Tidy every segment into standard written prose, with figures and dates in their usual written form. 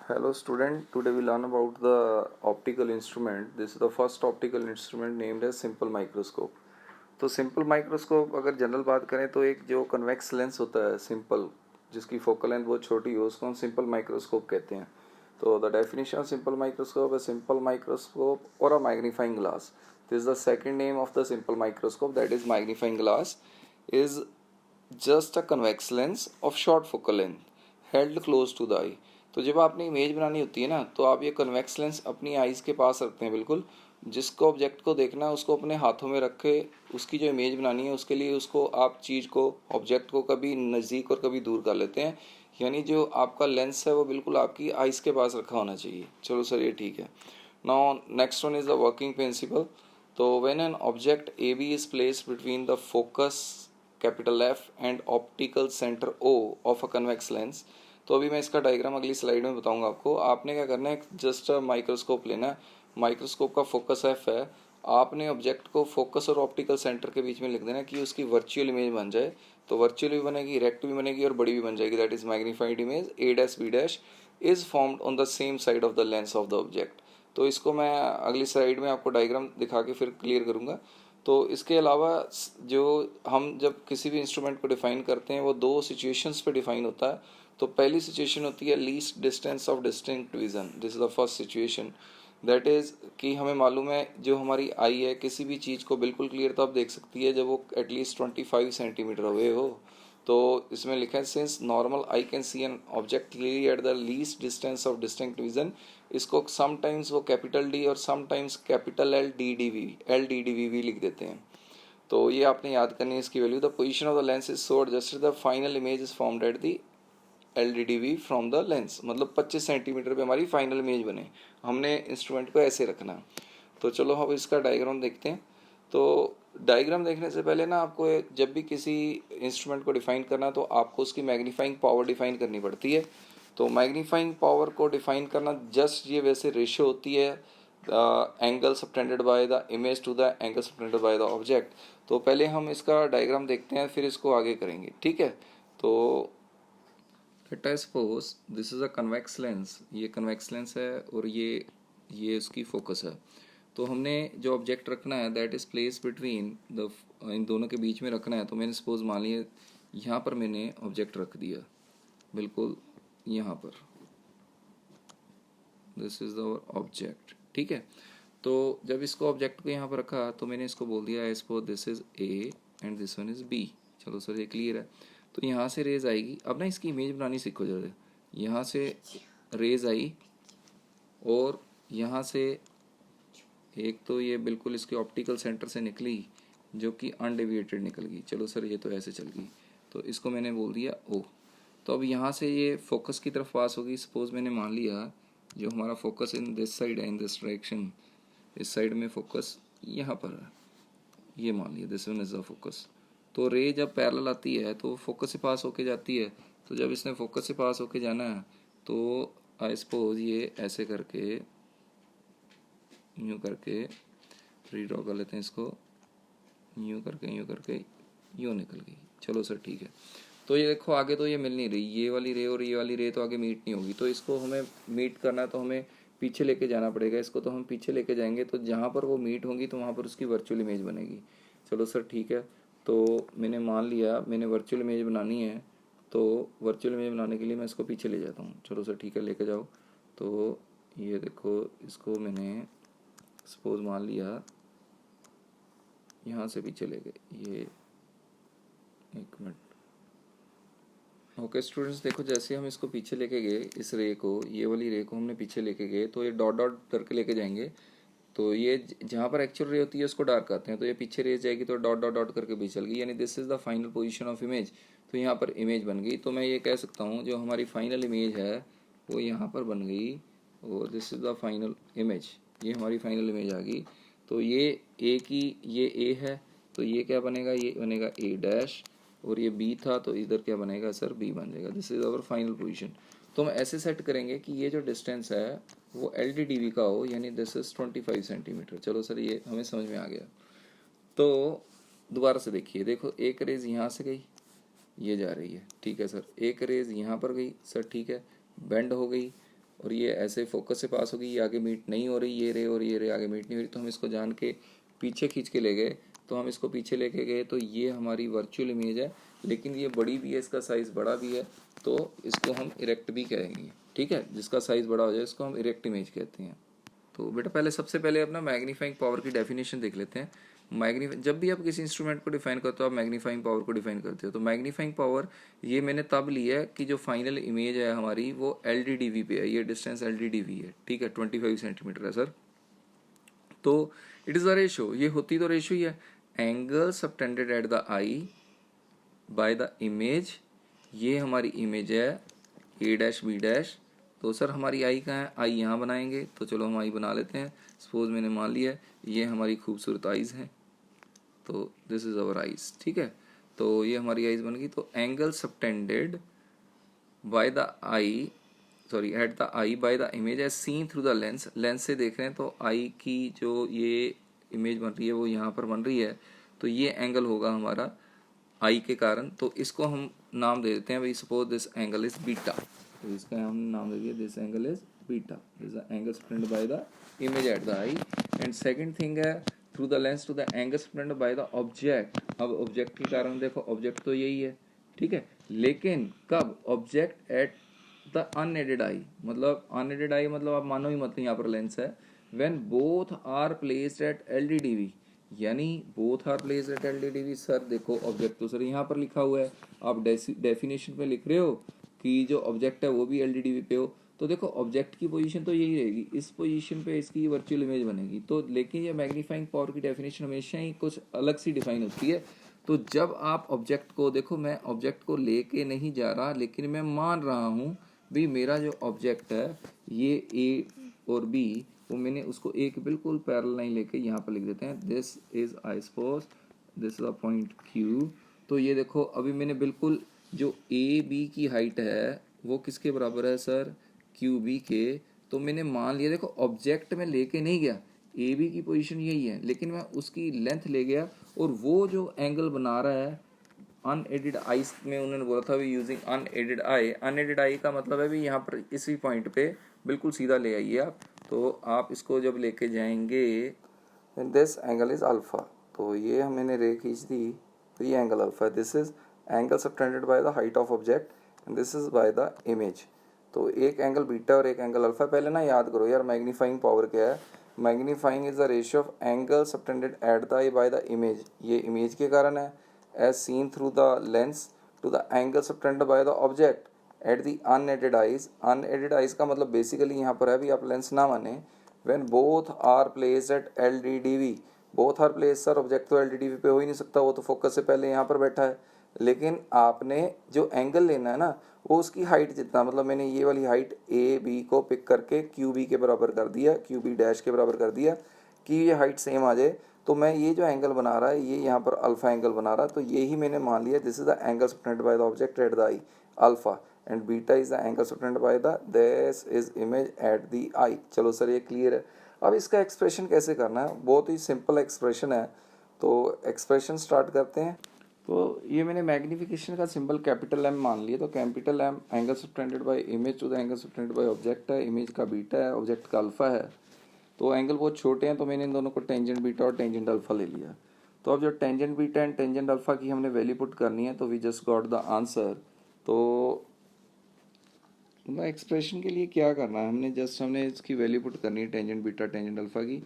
Hello student, today we learn about the optical instrument. This is the first optical instrument named as simple microscope. तो simple microscope अगर general बात करें तो एक जो convex lens होता है सिंपल, जिसकी फोकल लेंथ बहुत छोटी हो, उसको हम सिंपल माइक्रोस्कोप कहते हैं. तो the definition of simple microscope है सिंपल माइक्रोस्कोप और a magnifying glass. This is the second name of the simple microscope, that is magnifying glass is just a convex lens of short focal length held close to the eye. तो जब आपने image बनानी होती है ना, तो आप ये कन्वेक्स लेंस अपनी आईज के पास रखते हैं. बिल्कुल जिसको ऑब्जेक्ट को देखना है उसको अपने हाथों में रख के उसकी जो इमेज बनानी है उसके लिए उसको आप चीज़ को, ऑब्जेक्ट को कभी नज़दीक और कभी दूर कर लेते हैं. यानी जो आपका लेंस है वो बिल्कुल आपकी आईज के पास रखा होना चाहिए. चलो सर ये ठीक है. Now next one is the working principle. तो when an object A B is placed between the focus capital F and optical centre O of a convex lens. तो अभी मैं इसका डायग्राम अगली स्लाइड में बताऊंगा आपको. आपने क्या करना है, जस्ट माइक्रोस्कोप लेना है. माइक्रोस्कोप का फोकस एफ है. आपने ऑब्जेक्ट को फोकस और ऑप्टिकल सेंटर के बीच में लिख देना कि उसकी वर्चुअल इमेज बन जाए. तो वर्चुअल भी बनेगी, इरेक्ट भी बनेगी और बड़ी भी बन जाएगी. That is magnified image A dash B dash is formed on the same side of the lens of the object. तो इसको मैं अगली स्लाइड में आपको डायग्राम दिखा के फिर क्लियर करूंगा. तो इसके अलावा जो हम जब किसी भी इंस्ट्रूमेंट को डिफाइन करते हैं वो दो सिचुएशंस पे डिफाइन होता है. तो पहली सिचुएशन होती है least distance of distinct vision. This is the first situation. That is कि हमें मालूम है जो हमारी आई है किसी भी चीज़ को बिल्कुल क्लियर तब देख सकती है जब वो एटलीस्ट 25 सेंटीमीटर अवे हो. तो इसमें लिखा है since normal I can see an object clearly at the least distance of distinct vision. इसको समटाइम्स वो कैपिटल डी और sometimes capital L D D V लिख देते हैं. तो ये आपने याद करनी है इसकी value. The position of the lens is so adjusted the final image is formed at the L D D V from the lens. मतलब 25 सेंटीमीटर पे हमारी फाइनल इमेज बने. हमने इंस्ट्रूमेंट को ऐसे रखना. तो चलो हम इसका डायग्राम देखते हैं. तो डायग्राम देखने से पहले ना आपको जब भी किसी इंस्ट्रूमेंट को डिफाइन करना तो आपको उसकी मैग्नीफाइंग पावर डिफाइन करनी पड़ती है. तो मैग्नीफाइंग पावर को डिफाइन करना जस्ट ये वैसे रेशियो होती है angle subtended by the image to the angle subtended by the object. तो पहले हम इसका डायग्राम देखते हैं फिर इसको आगे करेंगे. ठीक है. तो let I suppose this is a convex lens. ये कन्वेक्स लेंस है और ये उसकी फोकस है. तो हमने जो ऑब्जेक्ट रखना है that is place between the, इन दोनों के बीच में रखना है. तो मैंने सपोज मान लिया यहाँ पर मैंने ऑब्जेक्ट रख दिया, बिल्कुल यहाँ पर. This is the object. ठीक है. तो जब इसको ऑब्जेक्ट को यहाँ पर रखा तो मैंने इसको बोल दिया I suppose this is A and this one is B. चलो सर ये क्लियर है. तो यहाँ से रेज आएगी. अब ना इसकी इमेज बनानी सीखो जरा. यहाँ से रेज आई और यहाँ से एक तो ये बिल्कुल इसके ऑप्टिकल सेंटर से निकली जो कि अनडेविएटेड निकल गई. चलो सर ये तो ऐसे चल गई. तो इसको मैंने बोल दिया ओ. तो अब यहाँ से ये फोकस की तरफ पास होगी. सपोज मैंने मान लिया जो हमारा फोकस इन दिस साइड है, इन दिस डायरेक्शन, इस साइड में फोकस यहाँ पर है, ये मान लिया this one is the focus. तो रे जब पैरेलल आती है तो फोकस से पास होके जाती है. तो जब इसने फोकस से पास होके जाना है तो आई सपोज ये ऐसे करके यूँ करके रीड्रॉ कर लेते हैं इसको. यूँ करके यूँ निकल गई. चलो सर ठीक है. तो ये देखो आगे तो ये मिल नहीं रही, ये वाली रे और ये वाली रे तो आगे मीट नहीं होगी. तो इसको हमें मीट करना है तो हमें पीछे लेके जाना पड़ेगा. इसको तो हम पीछे लेके जाएंगे तो जहाँ पर वो मीट होंगी तो वहाँ पर उसकी वर्चुअल इमेज बनेगी. चलो सर ठीक है. तो मैंने मान लिया मैंने वर्चुअल इमेज बनानी है. तो वर्चुअल इमेज बनाने के लिए मैं इसको पीछे ले जाता हूँ. चलो सर ठीक है लेके जाओ. तो ये देखो इसको मैंने सपोज मान लिया यहाँ से पीछे ले गए. ये एक मिनट. ओके स्टूडेंट्स देखो जैसे हम इसको पीछे लेके गए, इस रे को, ये वाली रे को हमने पीछे लेके गए तो ये डॉट डॉट करके लेके जाएंगे. तो ये जहाँ पर एक्चुअल रे होती है उसको डार्क करते हैं. तो ये पीछे रे जाएगी तो डॉट डॉट डॉट करके भी चल गई. यानी this is the final position of image. तो यहाँ पर इमेज बन गई. तो मैं ये कह सकता हूँ जो हमारी फाइनल इमेज है वो यहाँ पर बन गई और this is the final image. ये हमारी फाइनल इमेज आ गई. तो ये ए की, ये ए है तो ये क्या बनेगा, ये बनेगा ए डैश. और ये बी था तो इधर क्या बनेगा सर, बी बन जाएगा. This is our final position. तो हम ऐसे सेट करेंगे कि ये जो डिस्टेंस है वो एल डी डी वी का हो. यानी दिस इज 25 सेंटीमीटर. चलो सर ये हमें समझ में आ गया. तो दोबारा से देखिए, देखो एक रेज यहाँ से गई, ये जा रही है. ठीक है सर. एक रेज यहाँ पर गई सर. ठीक है. बेंड हो गई और ये ऐसे फोकस से पास होगी, ये आगे मीट नहीं हो रही, ये रे और ये रे आगे मीट नहीं हो रही, तो हम इसको जान के पीछे खींच के ले गए। तो हम इसको पीछे लेके गए तो ये हमारी वर्चुअल इमेज है, लेकिन ये बड़ी भी है, इसका साइज़ बड़ा भी है, तो इसको हम इरेक्ट भी कहेंगे। ठीक है, जिसका साइज़ बड़ा हो जाए इसको हम इरेक्ट इमेज कहते हैं। तो बेटा पहले सबसे पहले अपना मैग्नीफाइंग पावर की डेफिनेशन देख लेते हैं। जब भी आप किसी इंस्ट्रूमेंट को डिफाइन करते हो आप मैग्नीफाइंग पावर को डिफाइन करते हो। तो मैग्नीफाइंग पावर ये मैंने तब ली है कि जो फाइनल इमेज है हमारी वो LDDV पे है, ये डिस्टेंस LDDV है। ठीक है, 25 सेंटीमीटर है सर। तो इट इज़ अ रेशो, ये होती तो रेशो ही है, angle subtended at the eye by the image. ये हमारी इमेज है A', B'। तो सर हमारी आई कहाँ है, आई यहाँ बनाएंगे, तो चलो हम आई बना लेते हैं। सपोज मैंने मान लिया है ये हमारी खूबसूरत आइज़ हैं, तो दिस इज़ अवर आइज़। ठीक है, तो ये हमारी आइज़ बन गई। तो angle subtended by the eye, sorry at the eye by the image as seen through the lens. Lens से देख रहे हैं तो आई की जो ये इमेज बन रही है वो यहाँ पर बन रही है, तो ये एंगल होगा हमारा आई के कारण। तो इसको हम नाम दे देते हैं भाई, suppose this angle is beta, तो इसका हम नाम दे दिए this angle is beta, this the angle subtended by the image at the eye. And second thing है through the lens to the angle subtended by the object. अब object के कारण देखो, ऑब्जेक्ट तो यही है, ठीक है, लेकिन कब, ऑब्जेक्ट एट द अनएडेड आई, मतलब अनएडेड आई मतलब आप मानो ही मत, यहाँ पर लेंस है, when both are placed at LDDV, यानी both are placed at LDDV। Sir देखो ऑब्जेक्ट तो सर यहाँ पर लिखा हुआ है, आप डेफिनेशन में लिख रहे हो कि जो ऑब्जेक्ट है वो भी LDDV पे हो, तो देखो ऑब्जेक्ट की पोजीशन तो यही रहेगी, इस पोजीशन पे इसकी वर्चुअल इमेज बनेगी। तो लेकिन ये मैग्नीफाइंग पावर की डेफिनेशन हमेशा ही कुछ अलग सी डिफाइन होती है। तो जब आप ऑब्जेक्ट को देखो, मैं ऑब्जेक्ट को लेके नहीं जा रहा, लेकिन मैं मान रहा हूँ भी मेरा जो ऑब्जेक्ट है ये A और B, वो मैंने उसको एक बिल्कुल पैरेलल लाइन लेके यहाँ पर लिख देते हैं, this is I suppose this is a point Q। तो ये देखो अभी मैंने बिल्कुल जो AB की हाइट है वो किसके बराबर है सर, QB के। तो मैंने मान लिया, देखो ऑब्जेक्ट में लेके नहीं गया, AB की पोजीशन यही है, लेकिन मैं उसकी लेंथ ले गया, और वो जो एंगल बना रहा है अनएडेड आई में उन्होंने बोला था भी यूजिंग अनएडेड आई। अनएडेड आई का मतलब है भी यहाँ पर इसी पॉइंट पे बिल्कुल सीधा ले आइए आप। तो आप इसको जब लेके जाएंगे दिस एंगल इज अल्फा, तो ये मैंने रे खींच दी, तो ये एंगल अल्फा है, this is angle subtended by the height of object and this is by the image. तो एक एंगल बीटा और एक एंगल अल्फा। पहले ना याद करो यार मैग्नीफाइंग पावर क्या है, magnifying is the ratio of angle subtended at the eye by the image, ये इमेज के कारण है, as seen through the lens to the angle subtended by the object at the unaided eyes। unaided eyes का मतलब basically यहाँ पर है भी, आप लेंस ना माने, when both are placed at LDDV। both are placed sir, object तो LDDV पे हो ही नहीं सकता, वो तो फोकस से पहले यहाँ पर बैठा है, लेकिन आपने जो एंगल लेना है ना वो उसकी हाइट जितना, मतलब मैंने ये वाली हाइट AB को पिक करके QB के बराबर कर दिया, QB डैश के बराबर कर दिया कि ये हाइट सेम आ जाए। तो मैं ये जो एंगल बना रहा है ये यहाँ पर अल्फा एंगल बना रहा है, तो ये ही मैंने मान लिया this is the angle subtended by the object at the eye alpha, and beta is the angle subtended by the this is image at the eye. चलो सर ये क्लियर है। अब इसका एक्सप्रेशन कैसे करना है, बहुत ही सिंपल एक्सप्रेशन है, तो एक्सप्रेशन स्टार्ट करते हैं। तो ये मैंने मैग्नीफिकेशन का सिंबल कैपिटल M मान लिया, तो capital M angle subtended by image to the angle subtended by object है, इमेज का बीटा है, ऑब्जेक्ट का अल्फा है। तो एंगल बहुत छोटे हैं, तो मैंने इन दोनों को टेंजेंट बीटा और टेंजेंट अल्फा ले लिया। तो अब जो tangent beta and tangent alpha की हमने वैल्यू पुट करनी है, तो we just got the answer. तो एक्सप्रेशन के लिए क्या करना है, हमने इसकी वैल्यू पुट करनी है टेंजेंट बीटा टेंजेंट अल्फा की।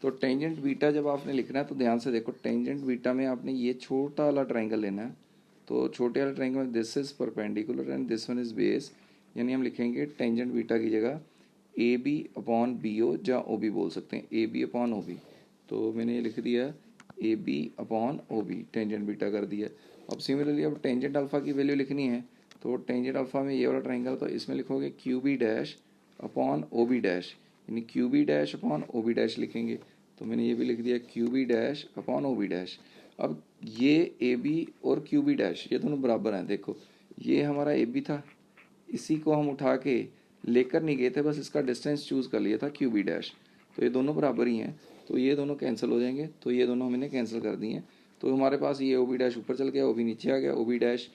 तो टेंजेंट बीटा जब आपने लिखना है तो ध्यान से देखो, टेंजेंट बीटा में आपने ये छोटा वाला ट्राइंगल लेना है। तो छोटे वाले ट्राइंगल में this is perpendicular and this one is base, यानी हम लिखेंगे टेंजेंट बीटा की जगह AB अपॉन BO या OB बोल सकते हैं, AB अपॉन OB। तो मैंने ये लिख दिया AB upon OB, tangent beta कर दिया। अब सिमिलरली अब टेंजेंट अल्फा की वैल्यू लिखनी है, तो टेंजेंट अल्फा में ये वाला ट्राइंगल, तो इसमें लिखोगे QB dash upon OB dash, यानी QB dash upon OB dash लिखेंगे। तो मैंने ये भी लिख दिया QB dash upon OB dash. अब ये AB और QB डैश ये दोनों बराबर हैं, देखो ये हमारा AB था, इसी को हम उठा के लेकर नहीं गए थे, बस इसका डिस्टेंस चूज़ कर लिया था QB डैश, तो ये दोनों बराबर ही हैं, तो ये दोनों कैंसिल हो जाएंगे, तो ये दोनों हमने कैंसिल कर दिए हैं। तो हमारे पास ये OB डैश ऊपर चल गया, OB नीचे आ गया, OB डैश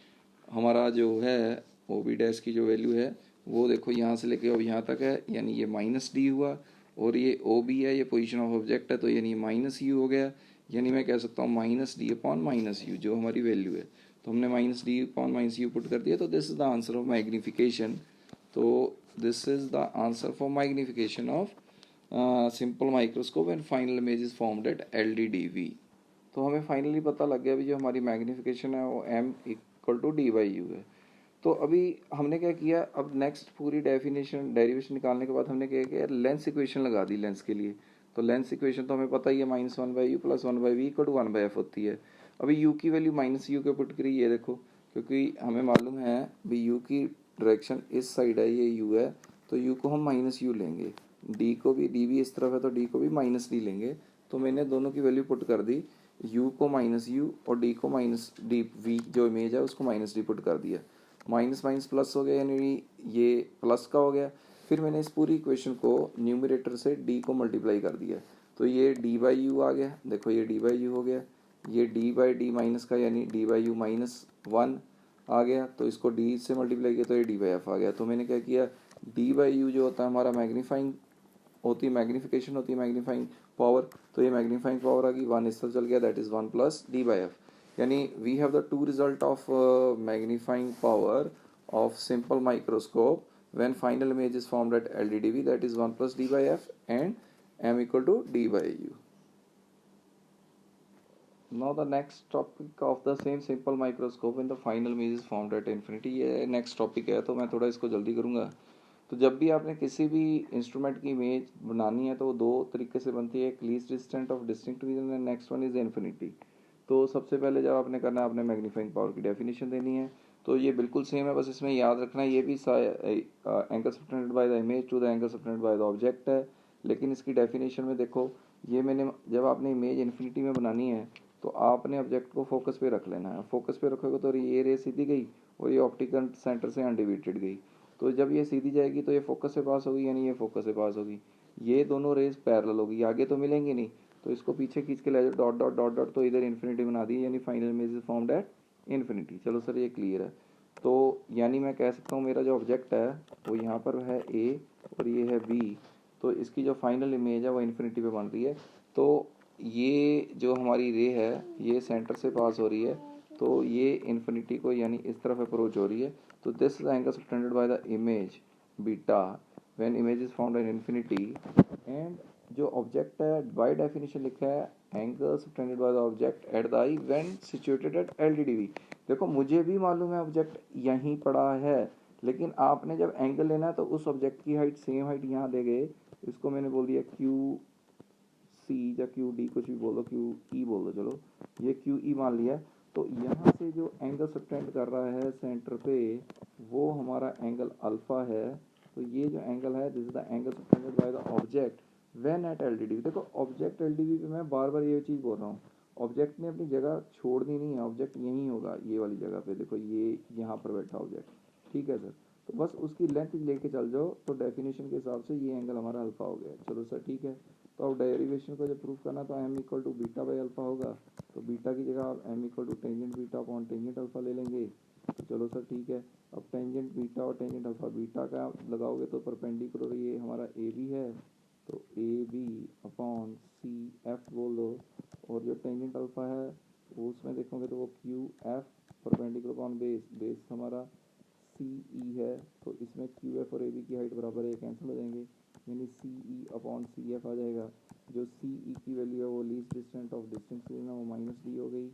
हमारा जो है OB डैश की जो वैल्यू है वो देखो यहाँ से लेके अब यहाँ तक है, यानी ये माइनस डी हुआ, और ये ओ बी है, ये पोजीशन ऑफ ऑब्जेक्ट है, तो यानी माइनस यू हो गया। यानी मैं कह सकता हूँ minus D upon minus U जो हमारी वैल्यू है, तो हमने minus D upon minus U put कर दिया, तो this is the answer of magnification. तो this is the answer for magnification of simple microscope and final image is formed at LDDV। तो हमें फाइनली पता लग गया भी जो हमारी मैग्नीफिकेशन है वो m equal to D by U है। तो अभी हमने क्या किया, अब नेक्स्ट पूरी डेरिवेशन निकालने के बाद हमने क्या किया, लेंस इक्वेशन लगा दी लेंस के लिए। तो लेंस इक्वेशन तो हमें पता ही है, -1/u + 1/v equal to 1/f होती है। अभी u की वैल्यू -u के पुट करी, ये देखो, क्योंकि हमें मालूम है भी u की डायरेक्शन इस साइड है, ये u है, तो u को हम -u लेंगे, d को भी, d भी इस तरफ है तो d को भी -d लेंगे। तो मैंने दोनों की वैल्यू पुट कर दी, u को -u और d को -d, v जो इमेज है उसको -d पुट कर दिया। माइनस माइनस प्लस हो गया, यानी ये प्लस का हो गया। फिर मैंने इस पूरी इक्वेशन को न्यूमरेटर से d को मल्टीप्लाई कर दिया, तो ये d बाई यू आ गया, देखो ये d बाई यू हो गया, ये d बाई डी माइनस का यानी d बाई यू -1 आ गया, तो इसको d से मल्टीप्लाई किया तो ये d बाई एफ आ गया। तो मैंने क्या किया, d बाई यू जो होता है हमारा मैग्नीफाइंग होती है, मैग्नीफिकेशन होती है, मैग्नीफाइंग पावर, तो ये मैग्नीफाइंग पावर आ गई, 1 इस तरफ चल गया, that is 1 + d by F. यानी we have the two result of magnifying power of simple microscope when final image is formed at LDDV, that is 1 + d by f and m equal to d by u. Now the next topic of the same simple microscope when the final image is formed at infinity, ये next topic है, तो मैं थोड़ा इसको जल्दी करूँगा। तो जब भी आपने किसी भी इंस्ट्रूमेंट की इमेज बनानी है तो वो दो तरीके से बनती है, एक least distant of distinct reason and next one is infinity. तो सबसे पहले जब आपने करना है, आपने मैग्नीफाइंग पावर की डेफिनेशन देनी है, तो ये बिल्कुल सेम है, बस इसमें याद रखना है ये भी angle subtended by the image to the angle subtended by the object है। लेकिन इसकी डेफिनेशन में देखो, ये मैंने जब आपने इमेज इन्फिनिटी में बनानी है तो आपने ऑब्जेक्ट को फोकस पे रख लेना है, फोकस पे रखोगे तो ये रे सीधी गई और ये ऑप्टिकल सेंटर से अनडिविटेड गई, तो जब ये सीधी जाएगी तो ये फोकस से पास होगी, यानी ये फोकस से पास होगी, ये दोनों रेज पैरेलल होगी, आगे तो मिलेंगी नहीं, तो इसको पीछे खींच के ले जाओ, डॉट डॉट डॉट डॉट, तो इधर इन्फिनिटी बना दी, यानी final image is formed at infinity. चलो सर ये क्लियर है। तो यानी मैं कह सकता हूँ मेरा जो ऑब्जेक्ट है वो यहाँ पर है ए और ये है बी, तो इसकी जो फाइनल इमेज है वो इन्फिनिटी पे बन रही है। तो ये जो हमारी रे है ये सेंटर से पास हो रही है, तो ये इन्फिनिटी को यानी इस तरफ अप्रोच हो रही है, तो this is angle subtended by the image beta when image is found at infinity. And जो ऑब्जेक्ट है बाय डेफिनेशन लिखा है angle subtended by the object at the I when situated at LDDV। देखो मुझे भी मालूम है ऑब्जेक्ट यहीं पड़ा है, लेकिन आपने जब एंगल लेना है तो उस ऑब्जेक्ट की हाइट सेम हाइट यहाँ दे गए, इसको मैंने बोल दिया QC या QD, कुछ भी बोलो, QE बोल दो, चलो ये QE मान लिया। तो यहाँ से जो एंगल सबटेंड कर रहा है सेंटर पे वो हमारा एंगल अल्फा है, तो ये जो एंगल है this is the angle subtended by the object when eight LDDV। देखो ऑब्जेक्ट LDDV पे मैं बार बार ये चीज़ बोल रहा हूँ, ऑब्जेक्ट ने अपनी जगह छोड़नी नहीं है, ऑब्जेक्ट यहीं होगा, ये वाली जगह पे देखो, ये यहाँ पर बैठा ऑब्जेक्ट, ठीक है सर, तो बस उसकी लेंथ लेके चल जाओ, तो डेफिनेशन के हिसाब से ये एंगल हमारा अल्फा हो गया। चलो सर ठीक है, तो अब डेरिवेशन को जब प्रूफ करना तो m equal to beta by alpha होगा, तो बीटा की जगह आप m equal to tangent beta upon tangent alpha ले लेंगे। तो चलो सर ठीक है, अब टेंजेंट बीटा और टेंजेंट अल्फा, बीटा का लगाओगे तो परपेंडिकुलर ये हमारा ए बी है, तो A B upon C F बोल दो, और जो टेंजेंट अल्फा है वो उसमें देखोगे तो वो Q F perpendicular upon base, base हमारा सी ई है, तो इसमें क्यू एफ और ए बी की हाइट बराबर है, कैंसिल हो जाएंगे, यानी सी ई अपॉन सी एफ आ जाएगा। जो सी ई की वैल्यू है वो लीस्ट डिस्टेंट ऑफ डिस्टेंस लेना, वो -d हो गई,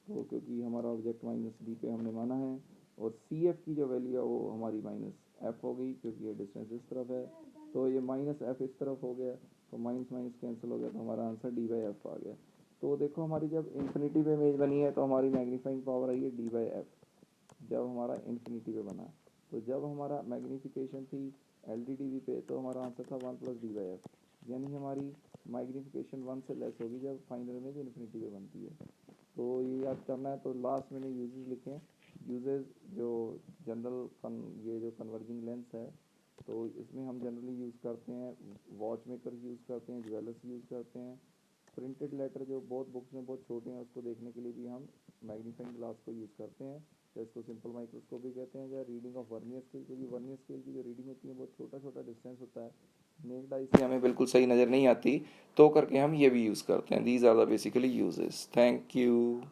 तो क्योंकि हमारा ऑब्जेक्ट -d पे हमने माना है, और सी एफ की जो वैल्यू है वो हमारी -f हो गई, क्योंकि ये डिस्टेंस इस तरफ है, तो ये -f इस तरफ हो गया, तो माइनस माइनस कैंसिल हो गया, तो हमारा आंसर d बाई एफ आ गया। तो देखो हमारी जब इन्फिनिटी पे इमेज बनी है तो हमारी मैग्नीफाइंग पावर आई है d बाई एफ, जब हमारा इन्फिनिटी पे बना, तो जब हमारा मैग्नीफिकेशन थी LDDV पे तो हमारा आंसर था 1 + d बाई एफ, यानी हमारी मैग्नीफिकेशन 1 से लेस होगी जब फाइनल इमेज इन्फिनिटी पे बनती है। तो ये याद करना है। तो लास्ट मैंने यूजेस लिखे हैं, यूजेस जो जनरल ये जो कन्वर्जिंग लेंस है, तो इसमें हम जनरली यूज़ करते हैं, वॉच मेकर्स यूज़ करते हैं, ज्वेलर्स यूज़ करते हैं, प्रिंटेड लेटर जो बहुत बुक्स में बहुत छोटे हैं उसको देखने के लिए भी हम मैग्नीफाइंग ग्लास को यूज़ करते हैं। या इसको सिंपल माइक्रोस्कोप भी कहते हैं, या रीडिंग ऑफ वर्नियर स्केल, क्योंकि वर्नियर स्केल की जो रीडिंग होती है बहुत छोटा छोटा डिस्टेंस होता है, नेक्ड आई से हमें बिल्कुल सही नज़र नहीं आती, तो करके हम ये भी यूज़ करते हैं. These are the basically uses. Thank you.